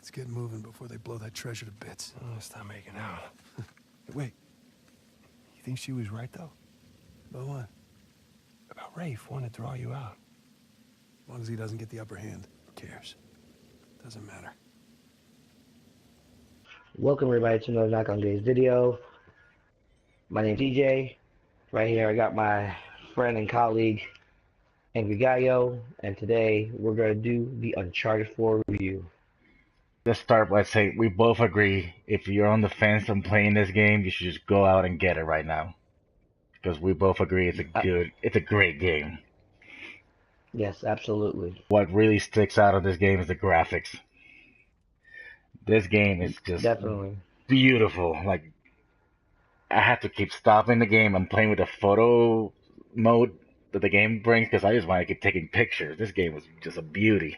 Let's get moving before they blow that treasure to bits. Oh, stop making out. Wait, You think she was right, though? about what? About Rafe wanting to draw you out. As long as he doesn't get the upper hand, who cares? Doesn't matter. Welcome everybody to another Knock on Games video. My name's DJ. Right here I got my friend and colleague Angry Gallo, and today we're gonna do the Uncharted 4 review. Let's start by saying we both agree if you're on the fence on playing this game, you should just go out and get it right now. Because we both agree it's a great game. Yes, absolutely. What really sticks out of this game is the graphics. This game is just Definitely. beautiful. Like, I have to keep stopping the game and playing with the photo mode that the game brings because I just want to keep taking pictures. This game was just a beauty.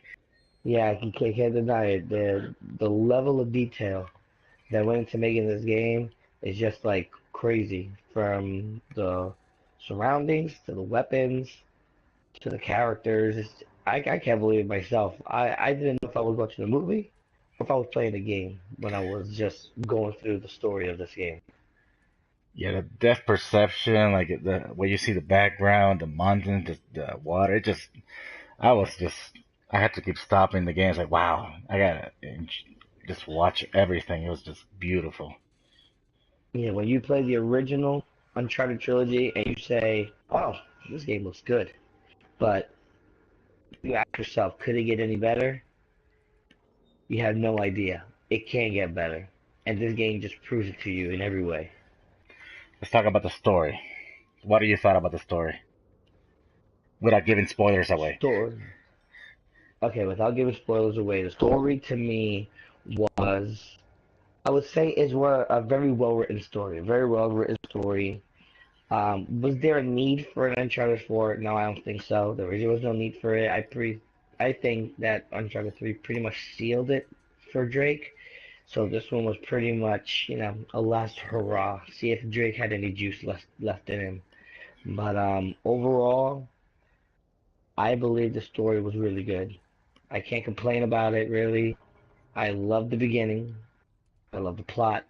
Yeah, you can't deny it. The level of detail that went into making this game is just like crazy. From the surroundings to the weapons to the characters. I can't believe it myself. I didn't know if I was watching a movie or if I was playing a game when I was just going through the story of this game. Yeah, the depth perception, like the where you see the background, the mountains, the water, I was just, I had to keep stopping the game. It's like, wow, I gotta just watch everything. It was just beautiful. Yeah, when you play the original Uncharted trilogy and you say, "Oh, this game looks good," but you ask yourself, "Could it get any better?" You have no idea. It can get better, and this game just proves it to you in every way. Let's talk about the story. What do you thought about the story? Without giving spoilers away. Story. Okay, without giving spoilers away, the story to me was, I would say, is a very well written story. A very well written story. Was there a need for an Uncharted 4? No, I don't think so. There was no need for it. I think that Uncharted 3 pretty much sealed it for Drake. So this one was pretty much, a last hurrah. See if Drake had any juice left in him. But overall, I believe the story was really good. I can't complain about it, really. I love the beginning. I love the plot.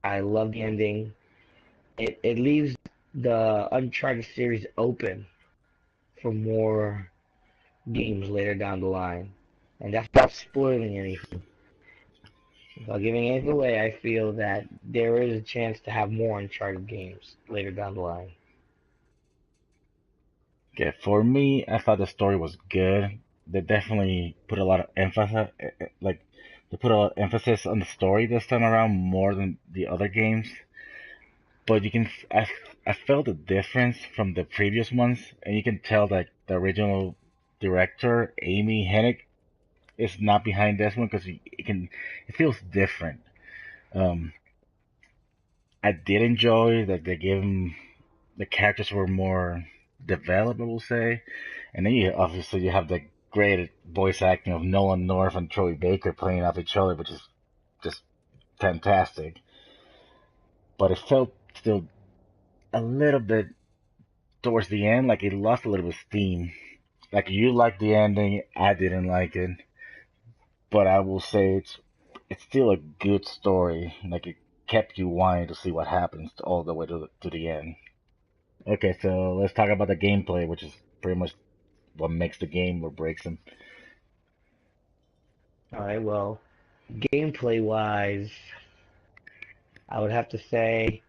I love the ending. It leaves the Uncharted series open for more games later down the line. And that's not spoiling anything. Without giving anything away, I feel that there is a chance to have more Uncharted games later down the line. Okay, for me, I thought the story was good. They definitely put a lot of emphasis, like they put a lot of emphasis on the story this time around more than the other games. But I felt a difference from the previous ones, and you can tell that the original director, Amy Hennig, is not behind this one because it feels different. Um, I did enjoy that they gave him the characters were more developed, I will say, and then you have the great voice acting of Nolan North and Troy Baker playing off each other, which is just fantastic. But it felt still a little bit towards the end like it lost a little bit of steam. Like you liked the ending, I didn't like it, but I will say it's still a good story. Like it kept you wanting to see what happens all the way to the end. Okay, so let's talk about the gameplay, which is pretty much what makes the game or breaks them. Alright, well, gameplay wise, I would have to say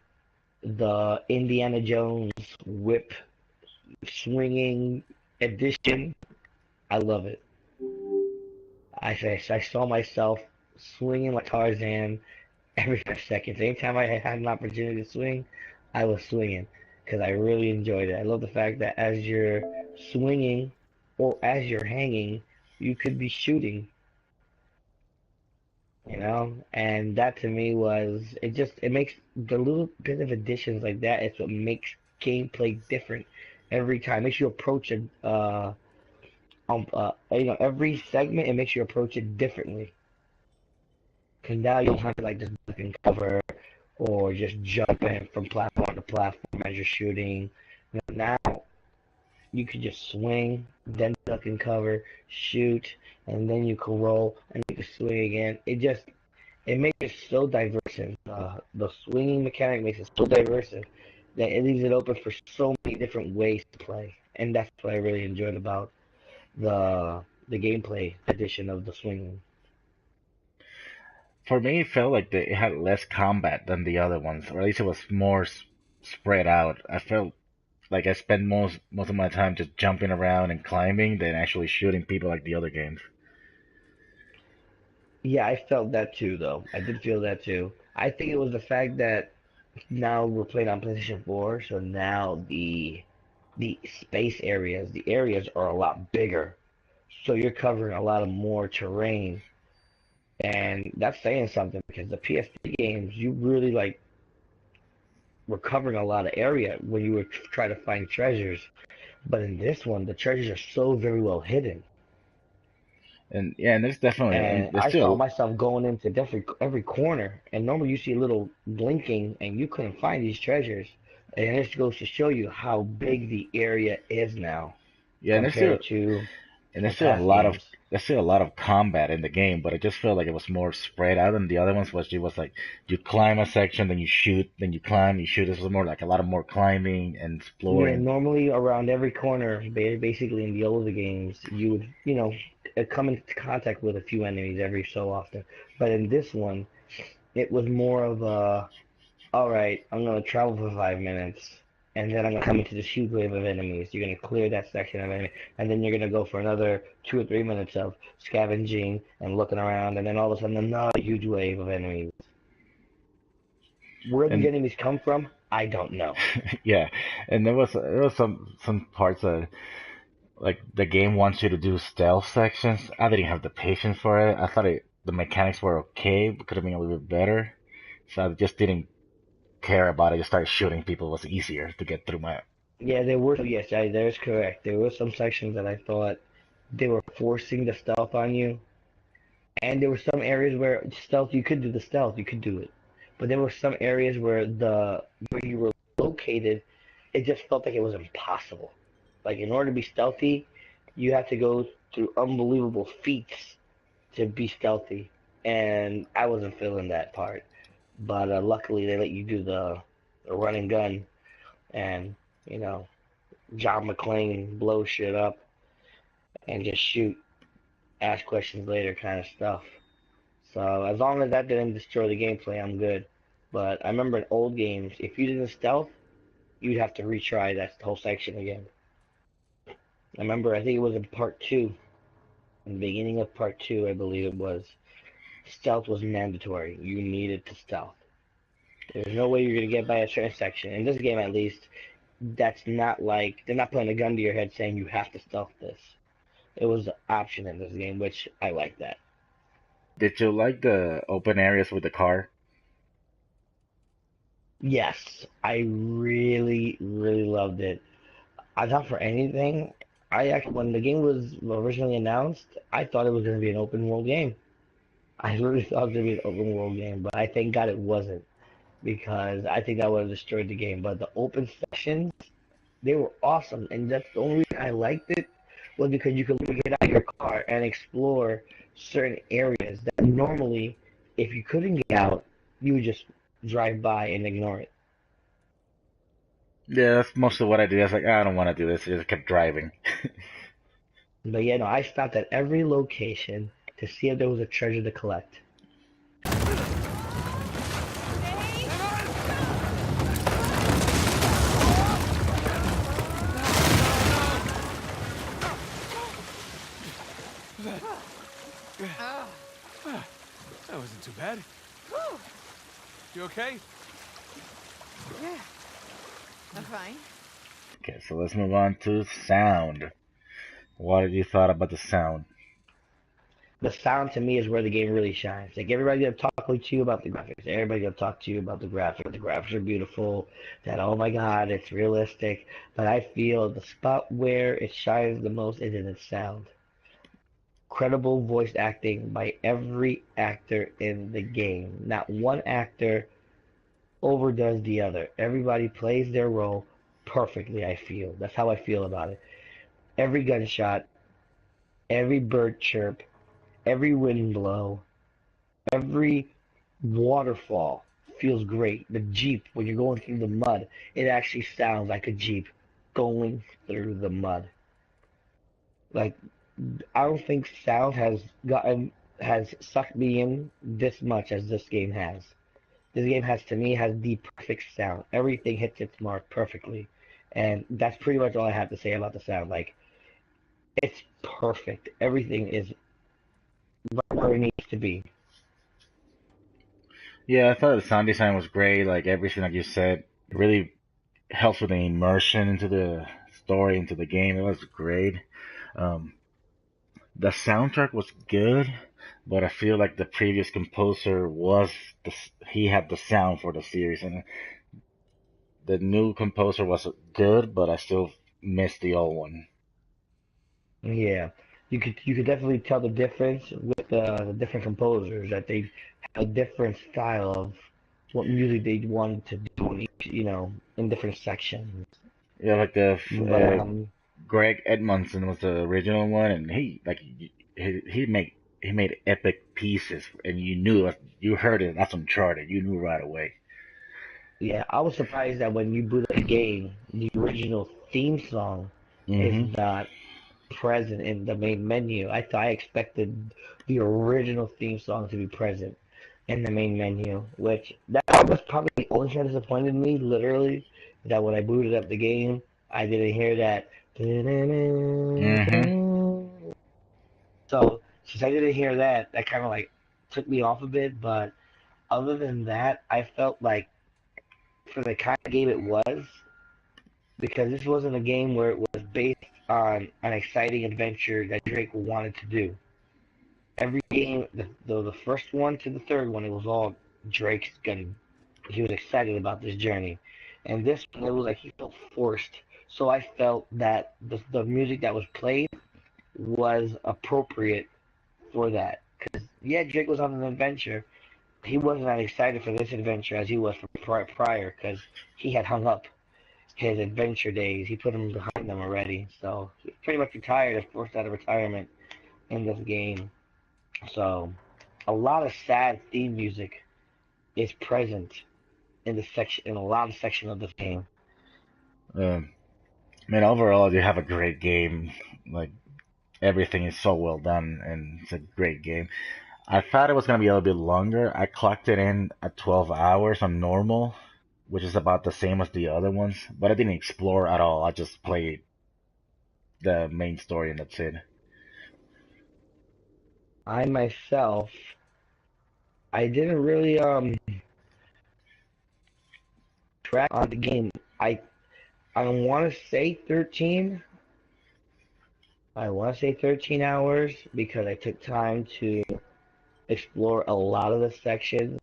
the Indiana Jones whip swinging edition. I love it. I saw myself swinging like Tarzan every 5 seconds. Anytime I had an opportunity to swing, I was swinging because I really enjoyed it. I love the fact that as you're swinging or as you're hanging, you could be shooting, and that to me was it makes the little bit of additions like that. It's what makes gameplay different every time. It makes you approach it, every segment. It makes you approach it differently. Cause now you don't have to like just duck and cover or just jumping from platform to platform as you're shooting. Now you could just swing, then duck and cover, shoot, and then you can roll, and you can swing again. It makes it so diverse, and the swinging mechanic makes it so diverse that it leaves it open for so many different ways to play, and that's what I really enjoyed about the gameplay edition of the swinging. For me, it felt like it had less combat than the other ones, or at least it was more spread out. I felt like I spent most of my time just jumping around and climbing than actually shooting people like the other games. Yeah, I felt that too, though. I did feel that too. I think it was the fact that now we're playing on PlayStation 4, so now the space areas, the areas are a lot bigger. So you're covering a lot of more terrain, and that's saying something because the PS3 games, you really like were covering a lot of area when you were trying to find treasures. But in this one, the treasures are so very well hidden. And yeah, and there's definitely, and And there's I saw still, myself going into every corner, and normally you see a little blinking, and you couldn't find these treasures. And this goes to show you how big the area is now yeah, compared to and the past games. there's still a lot of combat in the game, but it just felt like it was more spread out than the other ones. Was it was like you climb a section, then you shoot, then you climb, you shoot. This was more like a lot of more climbing and Yeah, exploring. normally around every corner, basically in the older games, you would, come into contact with a few enemies every so often. But in this one, it was more of a, all right, I'm gonna travel for 5 minutes, and then I'm gonna come into this huge wave of enemies. You're gonna clear that section of enemy, and then you're gonna go for another 2 or 3 minutes of scavenging and looking around, and then all of a sudden another huge wave of enemies. Where these And enemies come from, I don't know. yeah, and there was some parts that like the game wants you to do stealth sections. I didn't have the patience for it. I thought the mechanics were okay, but could have been a little bit better. So I just didn't care about it. Just started shooting people. It was easier to get through my. Yeah, there were, yes, that is correct. There were some sections that I thought they were forcing the stealth on you, and there were some areas where stealth, you could do the stealth, you could do it. But there were some areas where where you were located, it just felt like it was impossible. Like in order to be stealthy, you have to go through unbelievable feats to be stealthy, and I wasn't feeling that part. But luckily, they let you do the run and gun, and you know, John McClane blow shit up and just shoot, ask questions later kind of stuff. So as long as that didn't destroy the gameplay, I'm good. But I remember in old games, if you didn't stealth, you'd have to retry that whole section again. I remember, I think it was in part two, in the beginning of part two, I believe it was. Stealth was mandatory. You needed to stealth. There's no way you're gonna get by a certain section. In this game, at least, that's not like they're not putting a gun to your head saying you have to stealth this. It was an option in this game, which I like that. Did you like the open areas with the car? Yes, I really, really loved it. I thought for anything, I actually when the game was originally announced, I thought it was going to be an open world game. I really thought it was going to be an open world game, but I thank God it wasn't because I think that would have destroyed the game. But the open sections, they were awesome, and that's the only reason I liked it was because you could get out of your car and explore certain areas that normally, if you couldn't get out, you would just drive by and ignore it. Yeah, that's mostly what I did. I was like, "Ah, I don't want to do this. I just kept driving. But yeah, no, I stopped at every location to see if there was a treasure to collect. That wasn't too bad. You okay? Yeah, I'm fine. Okay, so let's move on to sound. What did you thought about the sound? The sound to me is where the game really shines. Like everybody's gonna talk to you about the graphics. Everybody's gonna talk to you about the graphics. The graphics are beautiful. That oh my god, it's realistic. But I feel the spot where it shines the most is in its sound. Credible voice acting by every actor in the game. Not one actor overdoes the other. Everybody plays their role perfectly, I feel. That's how I feel about it. every gunshot, every bird chirp, every wind blow, every waterfall feels great. The Jeep, when you're going through the mud, it actually sounds like a Jeep going through the mud. Like, I don't think sound has sucked me in this much as this game has. This game has, to me, has the perfect sound. Everything hits its mark perfectly. And that's pretty much all I have to say about the sound. Like, it's perfect. Everything is right where it needs to be. Yeah, I thought the sound design was great. Like everything like you said, it really helps with the immersion into the story, into the game. It was great. Um, the soundtrack was good, but I feel like the previous composer he had the sound for the series, and the new composer was good, but I still miss the old one. Yeah, you could definitely tell the difference with the different composers that they have a different style of what music they wanted to do in each, in different sections. Yeah, like But Greg Edmondson was the original one, and he made epic pieces, and you heard it. That's Uncharted. You knew right away. yeah, I was surprised that when you boot up the game, the original theme song is Hmm. not present in the main menu. I expected the original theme song to be present in the main menu, which that was probably the only thing that disappointed me, literally, that when I booted up the game, I didn't hear that. Hmm. So since I didn't hear that, that kind of like took me off a bit. But other than that, I felt like for the kind of game it was, because this wasn't a game where it was based on an exciting adventure that Drake wanted to do. Every game, the first one to the third one, it was all Drake's gonna. He was excited about this journey, and this one, it was like he felt forced. So I felt that the music that was played was appropriate for that. Because yeah, Drake was on an adventure. He wasn't as excited for this adventure as he was for prior, because he had hung up his adventure days. He put them behind them already. So he's pretty much retired, forced out of retirement in this game. So a lot of sad theme music is present in the section in a lot of section of this game. Um, Man, overall, you have a great game. Like everything is so well done, and it's a great game. I thought it was gonna be a little bit longer. I clocked it in at 12 hours on normal, which is about the same as the other ones, but I didn't explore at all. I just played the main story and that's it. I myself, I didn't really track on the game. I I want to say 13. I want to say 13 hours because I took time to explore a lot of the sections,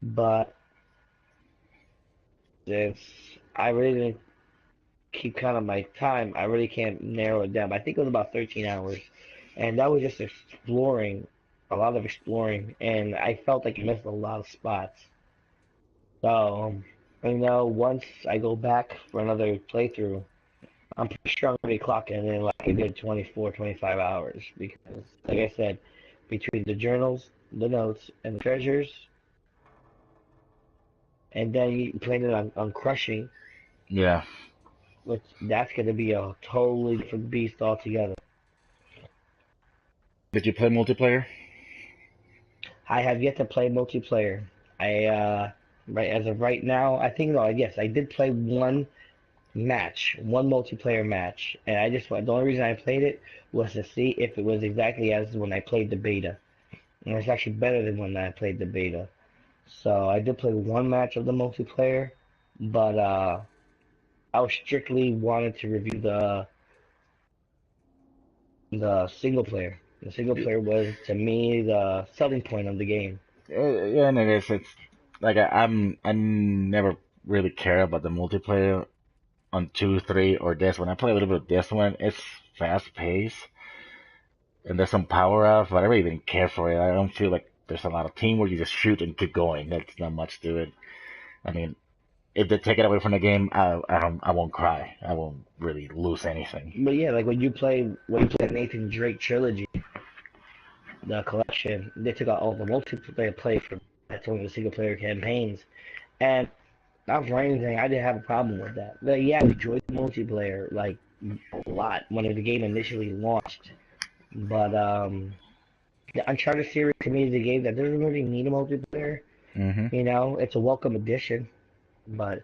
but since I really didn't keep count of my time, I really can't narrow it down. But I think it was about 13 hours, and that was just exploring, a lot of exploring, and I felt like I missed a lot of spots. So, once I go back for another playthrough, I'm pretty sure I'm gonna be clocking in like a good 24, 25 hours because, like I said, between the journals, the notes, and the treasures, and then you playing it on crushing, Yeah. which that's gonna be a totally different beast altogether. Did you play multiplayer? I have yet to play multiplayer. I right as of right now, I think no, yes, I did play one multiplayer match, and the only reason I played it was to see if it was exactly as when I played the beta. And it's actually better than when I played the beta. So I did play one match of the multiplayer, but I was strictly wanted to review the single player. The single player was to me the selling point of the game. Yeah, and it is. It's like I never really care about the multiplayer on two, three, or this. When I play a little bit of this one, it's fast paced and there's some power ups, but I really didn't care for it. I don't feel like there's a lot of teamwork. You just shoot and keep going. That's not much to it. I mean, if they take it away from the game, I won't cry. I won't really lose anything. But yeah, like when you play Nathan Drake trilogy, the collection, they took out all the multiplayer play for that's only the single player campaigns. And not for anything, I didn't have a problem with that. But yeah, I enjoyed the multiplayer like a lot when the game initially launched. But the Uncharted series to me is a game that doesn't really need a multiplayer. Hmm. You know, it's a welcome addition, but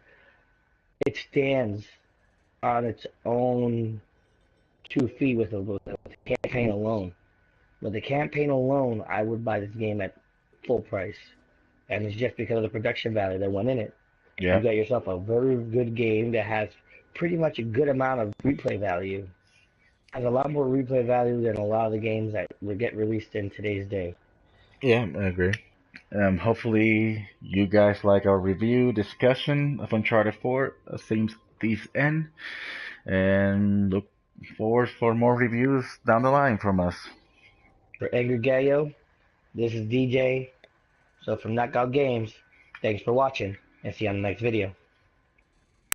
it stands on its own 2 feet with the campaign alone. With the campaign alone, I would buy this game at full price, and it's just because of the production value that went in it. You Yeah. got yourself a very good game that has pretty much a good amount of replay value. Has a lot more replay value than a lot of the games that will get released in today's day. Yeah, I agree. Hopefully you guys like our review discussion of Uncharted 4, Seems Thieves End, and look forward for more reviews down the line from us. For Edgar Gallo, this is DJ. So from Knockout Games, thanks for watching, and see you on the next video.